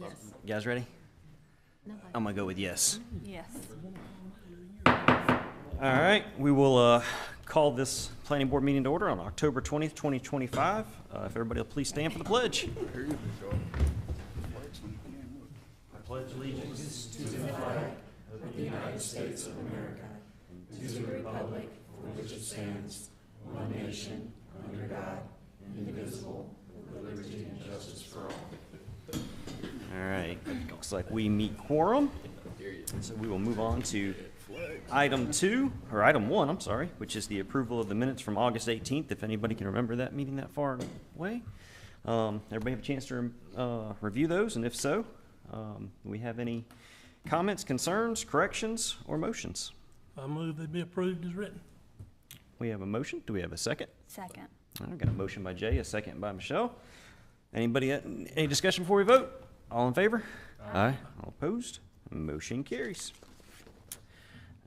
Yes. You guys ready? Nobody. I'm gonna go with yes. Yes. All right, we will call this planning board meeting to order on October 20th, 2025. If everybody will please stand for the pledge. I pledge allegiance to the flag of the United States of America, to the republic for which it stands, one nation, under God, indivisible, with liberty and justice for all. All right, looks like we meet quorum, so we will move on to item 1, I'm sorry, which is the approval of the minutes from August 18th, if anybody can remember that meeting that far away. Everybody have a chance to review those, and if so, do we have any comments, concerns, corrections, or motions? I move they be approved as written. We have a motion. Do we have a second? Second. All right, got a motion by Jay, a second by Michelle. Anybody, any discussion before we vote? All in favor? Aye. All opposed? Motion carries.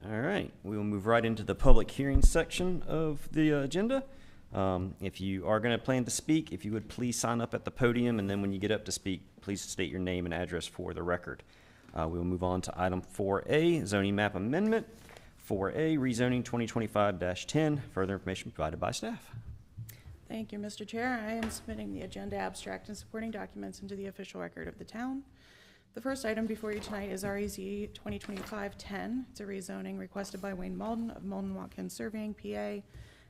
All right, we will move right into the public hearing section of the agenda. If you are going to plan to speak, if you would please sign up at the podium, and then when you get up to speak, please state your name and address for the record. We will move on to item 4A, zoning map amendment. 4A, rezoning 2025-10, further information provided by staff. Thank you, Mr. Chair. I am submitting the agenda abstract and supporting documents into the official record of the town. The first item before you tonight is REZ 2025-10. It's a rezoning requested by Wayne Malden of Malden Watkins Surveying, PA,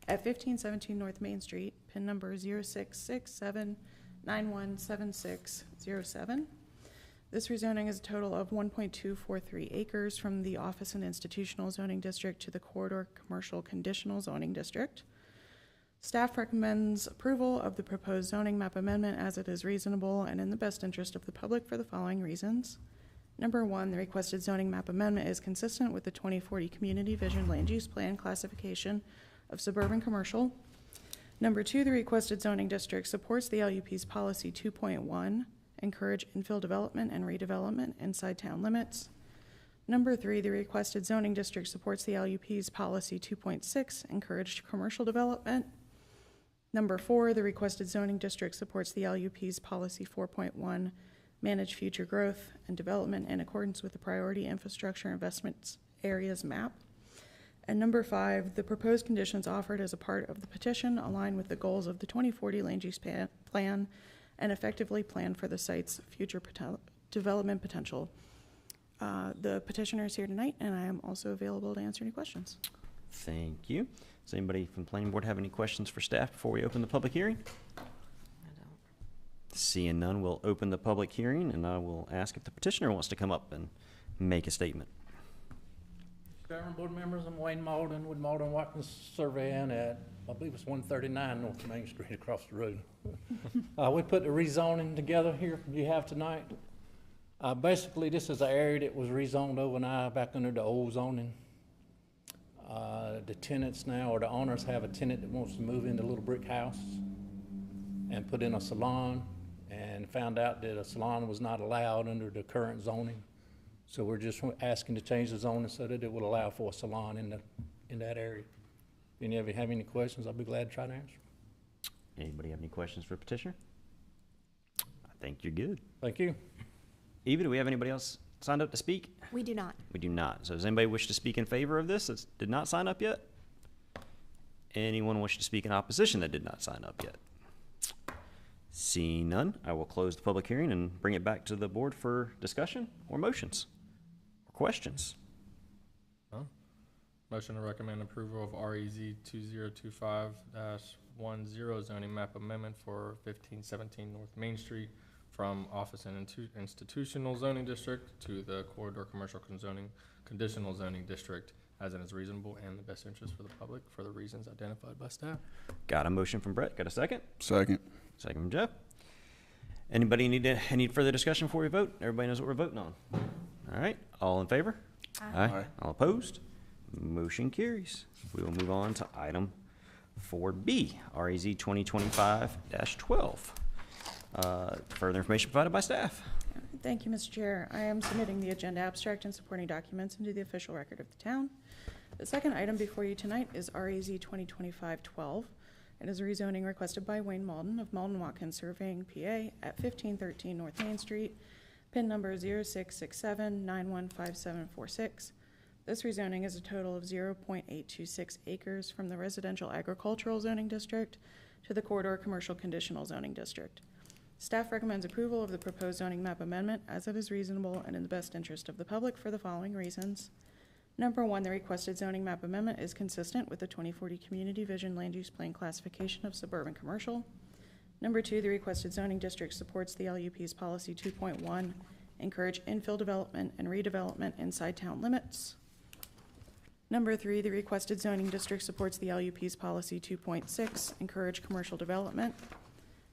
at 1517 North Main Street, PIN number 0667917607. This rezoning is a total of 1.243 acres from the office and institutional zoning district to the corridor commercial conditional zoning district. Staff recommends approval of the proposed zoning map amendment as it is reasonable and in the best interest of the public for the following reasons. Number 1, the requested zoning map amendment is consistent with the 2040 Community Vision Land Use Plan classification of suburban commercial. Number 2, the requested zoning district supports the LUP's policy 2.1, encourage infill development and redevelopment inside town limits. Number 3, the requested zoning district supports the LUP's policy 2.6, encourage commercial development. Number 4, the requested zoning district supports the LUP's policy 4.1, manage future growth and development in accordance with the priority infrastructure investments areas map. And number 5, the proposed conditions offered as a part of the petition align with the goals of the 2040 land use plan and effectively plan for the site's future development potential. The petitioner is here tonight, and I am also available to answer any questions. Thank you. Does anybody from the planning board have any questions for staff before we open the public hearing? I don't. Seeing none, we'll open the public hearing, and I will ask if the petitioner wants to come up and make a statement. Chairman, board members, I'm Wayne Malden with Malden Watkins Surveying at, I believe it's 139 North Main Street across the road. We put the rezoning together here you have tonight. Basically, this is an area that was rezoned overnight back under the old zoning. The tenants now, or the owners, have a tenant that wants to move into a little brick house and put in a salon, and found out that a salon was not allowed under the current zoning. So we're just asking to change the zoning so that it would allow for a salon in that area. If any of you have any questions, I'll be glad to try to answer. Anybody have any questions for petitioner? I think you're good. Thank you. Eva, do we have anybody else signed up to speak? We do not. We do not. So does anybody wish to speak in favor of this that did not sign up yet? Anyone wish to speak in opposition that did not sign up yet? Seeing none, I will close the public hearing and bring it back to the board for discussion or motions or questions. Motion to recommend approval of REZ 2025-10 zoning map amendment for 1517 North Main Street from office and institutional zoning district to the corridor commercial conditional zoning district as it is reasonable and the best interest for the public for the reasons identified by staff. Got a motion from Brett. Got a second? Second. Second from Jeff. Anybody need further discussion before we vote? Everybody knows what we're voting on. All right. All in favor? Aye. All opposed? Motion carries. We will move on to item 4B, REZ 2025-12. Further information provided by staff. Thank you, Mr. Chair. I am submitting the agenda abstract and supporting documents into the official record of the town. The second item before you tonight is REZ 2025-12. It is a rezoning requested by Wayne Malden of Malden Watkins Surveying, PA, at 1513 North Main Street, PIN number 0667915746. This rezoning is a total of 0.826 acres from the residential agricultural zoning district to the corridor commercial conditional zoning district. Staff recommends approval of the proposed zoning map amendment as it is reasonable and in the best interest of the public for the following reasons. Number one, the requested zoning map amendment is consistent with the 2040 Community Vision Land Use Plan classification of suburban commercial. Number two, the requested zoning district supports the LUP's policy 2.1, encourage infill development and redevelopment inside town limits. Number three, the requested zoning district supports the LUP's policy 2.6, encourage commercial development.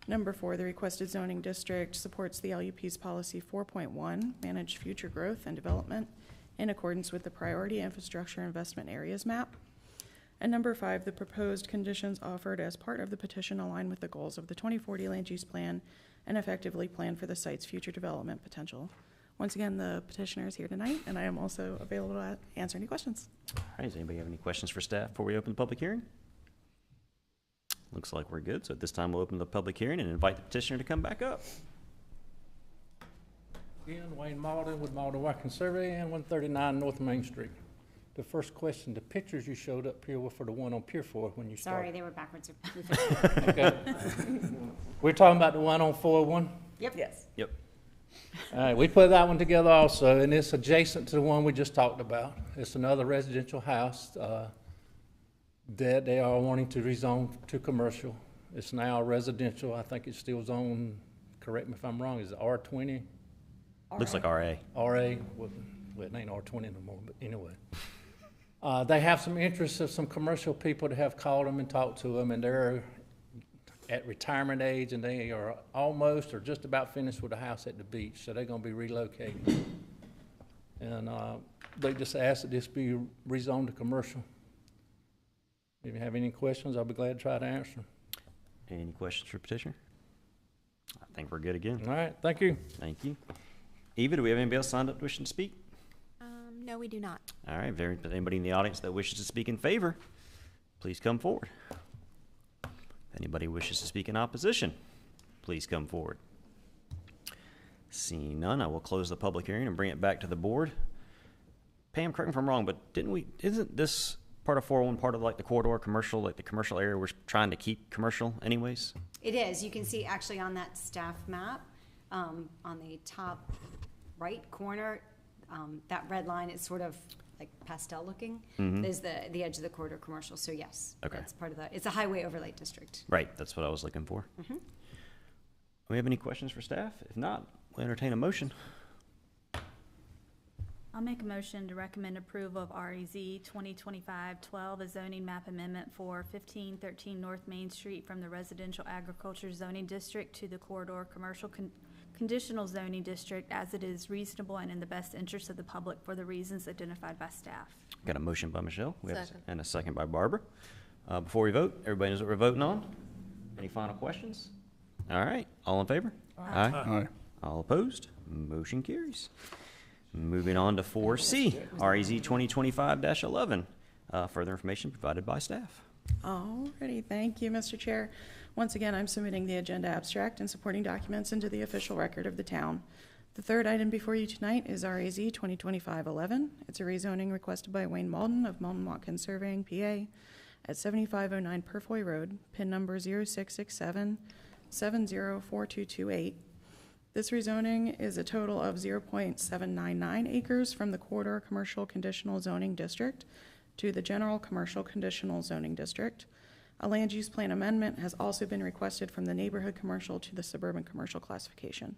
Number four, the requested zoning district supports the LUP's policy 4.1, manage future growth and development in accordance with the priority infrastructure investment areas map. And number five, the proposed conditions offered as part of the petition align with the goals of the 2040 land use plan and effectively plan for the site's future development potential. Once again, the petitioner is here tonight, and I am also available to answer any questions. All right, does anybody have any questions for staff before we open the public hearing? Looks like we're good, so at this time we'll open the public hearing and invite the petitioner to come back up. Again, Wayne Malden with Malden Watkins Survey and 139 North Main Street. The first question, the pictures you showed up here were for the one on Pier 4 when you started. Sorry, they were backwards. Okay. We're talking about the one on 401? Yep. Yes. Yep. All right, we put that one together also, and it's adjacent to the one we just talked about. It's another residential house that they are wanting to rezone to commercial. It's now residential. I think it's still zoned, correct me if I'm wrong, is it R20? Looks like RA. RA, well, it ain't R20 no more, but anyway. They have some interest of some commercial people that have called them and talked to them, and they're at retirement age, and they are almost or just about finished with a house at the beach, so they're gonna be relocating. And they just asked that this be rezoned to commercial. If you have any questions, I'll be glad to try to answer them. Any questions for petitioner? I think we're good again. All right, thank you. Thank you. Eva, do we have anybody else signed up wishing to speak? No, we do not. All right, anybody in the audience that wishes to speak in favor, please come forward. If anybody wishes to speak in opposition, please come forward. Seeing none, I will close the public hearing and bring it back to the board. Pam, correct me if I'm wrong, but isn't this part of 401 part of like the corridor commercial, like the commercial area we're trying to keep commercial anyways? It is. You can see actually on that staff map, on the top right corner, that red line is sort of like pastel looking. Is the edge of the corridor commercial. So yes, Okay. that's part of it's a highway overlay district. Right, that's what I was looking for. Do we have any questions for staff? If not, we'll entertain a motion. I'll make a motion to recommend approval of REZ 2025-12, a zoning map amendment for 1513 North Main Street from the residential agriculture zoning district to the corridor commercial conditional zoning district as it is reasonable and in the best interest of the public for the reasons identified by staff. Got a motion by Michelle. We have Second. and a second by Barbara. Before we vote, everybody knows what we're voting on. Any final questions? All right, all in favor? Aye. All opposed? Motion carries. Moving on to 4C, REZ 2025-11. Further information provided by staff. Alrighty, thank you, Mr. Chair. Once again, I'm submitting the agenda abstract and supporting documents into the official record of the town. The third item before you tonight is REZ 2025-11. It's a rezoning requested by Wayne Malden of Malden Watkins Surveying, PA, at 7509 Purfoy Road, PIN number 0667704228. This rezoning is a total of 0.799 acres from the corridor commercial conditional zoning district to the general commercial conditional zoning district. A land use plan amendment has also been requested from the neighborhood commercial to the suburban commercial classification.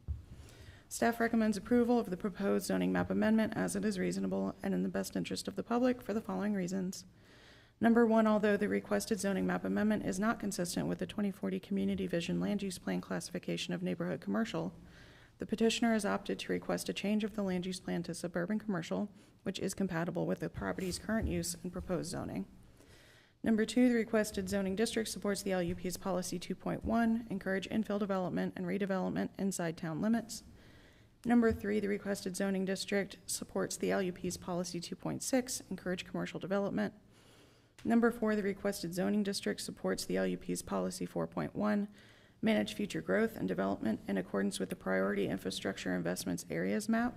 Staff recommends approval of the proposed zoning map amendment as it is reasonable and in the best interest of the public for the following reasons. Number one, although the requested zoning map amendment is not consistent with the 2040 Community Vision Land Use Plan classification of neighborhood commercial, the petitioner has opted to request a change of the land use plan to suburban commercial, which is compatible with the property's current use and proposed zoning. Number two, the requested zoning district supports the LUP's policy 2.1, encourage infill development and redevelopment inside town limits. Number three, the requested zoning district supports the LUP's policy 2.6, encourage commercial development. Number four, the requested zoning district supports the LUP's policy 4.1, manage future growth and development in accordance with the Priority Infrastructure Investments Areas Map.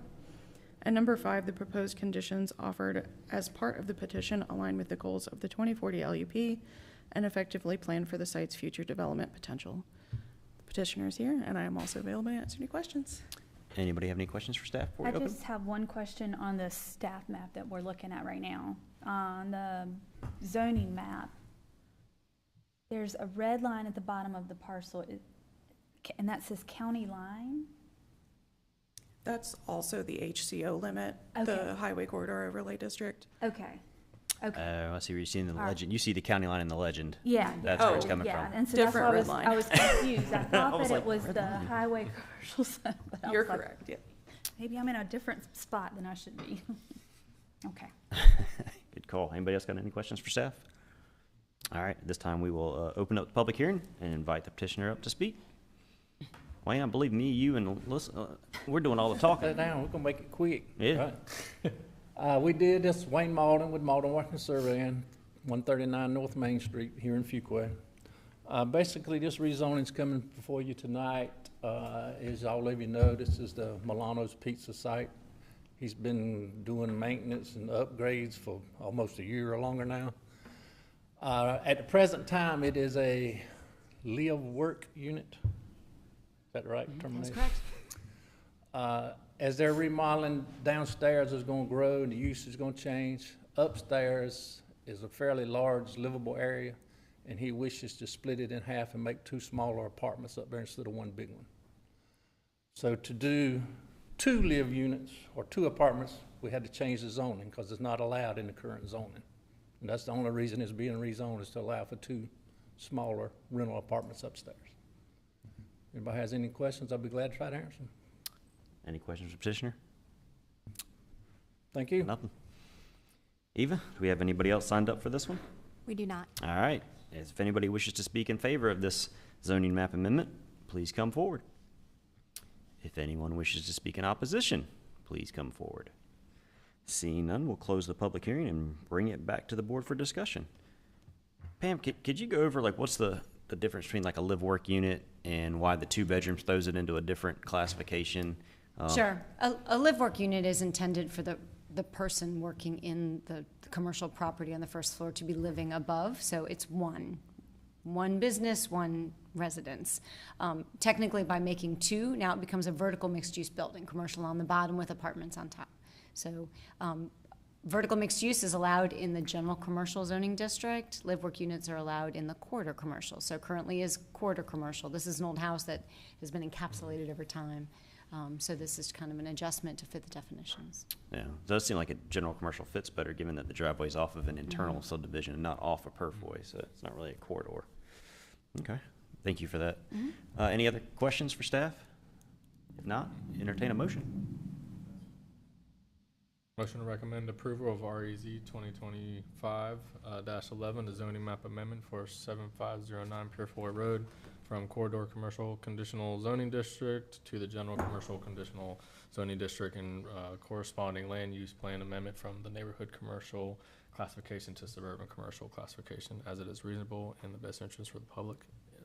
And number 5, the proposed conditions offered as part of the petition align with the goals of the 2040 LUP and effectively plan for the site's future development potential. The petitioner is here, and I am also available to answer any questions. Anybody have any questions for staff before I we open? just have one question on the staff map that we're looking at right now. On the zoning map, there's a red line at the bottom of the parcel, and that says county line? That's also the HCO limit, Okay. the Highway Corridor Overlay District. Okay, okay. I see where you're seeing the All right. legend. You see the county line in the legend. Yeah. That's where it's Oh, coming Yeah, from. and so that's why Different red line. I was confused. I thought was that like, it was red the line? highway commercial zone, but I You're was like, correct, yeah. maybe I'm in a different spot than I should be. Okay. Good call. Anybody else got any questions for staff? All right, this time we will open up the public hearing and invite the petitioner up to speak. Wayne, I believe me, you, and Alyssa, we're doing all the Cut talking. it down, we're gonna make it quick. Yeah. Right? We did this, Wayne Malden with Malden Watkins Surveying, 139 North Main Street here in Fuquay. Basically, this rezoning's coming before you tonight. As all of you know, this is the Milano's Pizza site. He's been doing maintenance and upgrades for almost a year or longer now. At the present time, it is a live-work unit. Is that the right termination? That's correct. As they're remodeling, downstairs is gonna grow and the use is gonna change. Upstairs is a fairly large livable area, and he wishes to split it in half and make 2 smaller apartments up there instead of 1 big one. So to do 2 live units or 2 apartments, we had to change the zoning because it's not allowed in the current zoning. And that's the only reason it's being rezoned, is to allow for 2 smaller rental apartments upstairs. Anybody has any questions, I'll be glad to try to answer them. Any questions for petitioner? Thank you. Nothing. Eva, do we have anybody else signed up for this one? We do not. All right. If anybody wishes to speak in favor of this zoning map amendment, please come forward. If anyone wishes to speak in opposition, please come forward. Seeing none, we'll close the public hearing and bring it back to the board for discussion. Pam, could you go over like what's the difference between like a live-work unit and why the 2 bedrooms throws it into a different classification? Sure. A live-work unit is intended for the person working in the commercial property on the first floor to be living above, so it's one business, 1 residence. Technically, by making 2, now it becomes a vertical mixed-use building, commercial on the bottom with apartments on top. So vertical mixed use is allowed in the general commercial zoning district. Live-work units are allowed in the corridor commercial. So currently is corridor commercial. This is an old house that has been encapsulated over time. So this is kind of an adjustment to fit the definitions. Yeah, it does seem like a general commercial fits better given that the driveway is off of an internal subdivision and not off a perf way, so it's not really a corridor. Okay, thank you for that. Any other questions for staff? If not, entertain a motion. Motion to recommend approval of REZ 2025-11, the zoning map amendment for 7509 Purefoy Road from Corridor Commercial Conditional Zoning District to the General Commercial Conditional Zoning District, and corresponding land use plan amendment from the Neighborhood Commercial classification to Suburban Commercial classification, as it is reasonable in the best interest for the public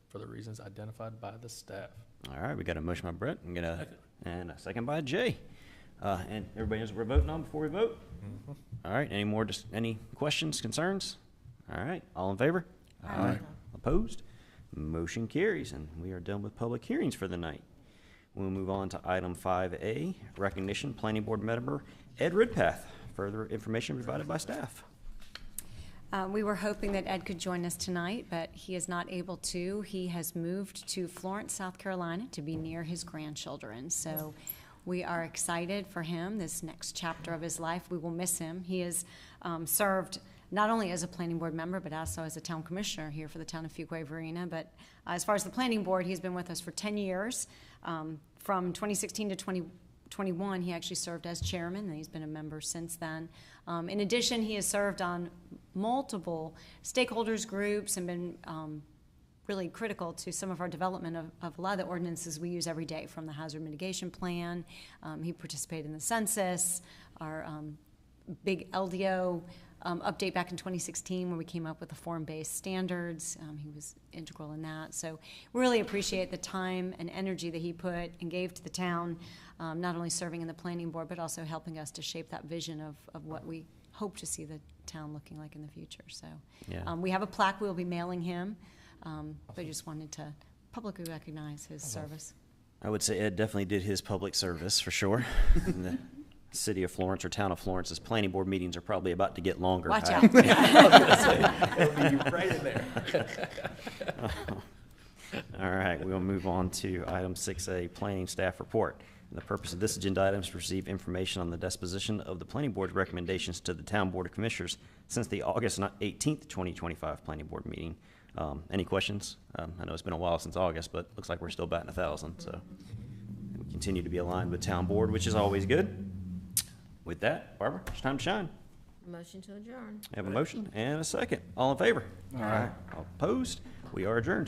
for the reasons identified by the staff. All right, we got a motion by Brett and a second by Jay. And everybody knows what we're voting on before we vote? All right, any questions, concerns? All right, all in favor? Aye. Opposed? Motion carries, and we are done with public hearings for the night. We'll move on to item 5A, recognition, planning board member Ed Ridpath. Further information provided by staff. We were hoping that Ed could join us tonight, but he is not able to. He has moved to Florence, South Carolina to be near his grandchildren. So we are excited for him, this next chapter of his life. We will miss him. He has served not only as a planning board member, but also as a town commissioner here for the town of Fuquay-Varina. But as far as the planning board, he's been with us for 10 years. From 2016 to 2021, he actually served as chairman, and he's been a member since then. In addition, he has served on multiple stakeholders groups and been really critical to some of our development of a lot of the ordinances we use every day, from the hazard mitigation plan. He participated in the census, our big LDO update back in 2016 when we came up with the form-based standards. He was integral in that. So really appreciate the time and energy that he put and gave to the town, not only serving in the planning board, but also helping us to shape that vision of what we hope to see the town looking like in the future. So Yeah. we have a plaque we'll be mailing him, but I just wanted to publicly recognize his service. I would say Ed definitely did his public service for sure. In the city of Florence or town of Florence's planning board meetings are probably about to get longer. Watch I- out. It'll be right in there. All right, we'll move on to item 6A, planning staff report. And the purpose of this agenda item is to receive information on the disposition of the planning board's recommendations to the town board of commissioners since the August 18th, 2025 planning board meeting. Any questions? I know it's been a while since August, but looks like we're still batting 1,000, so we continue to be aligned with town board, which is always good. With that, Barbara, it's time to shine. Motion to adjourn. We have a motion and a second. All in favor? All right. All opposed? We are adjourned.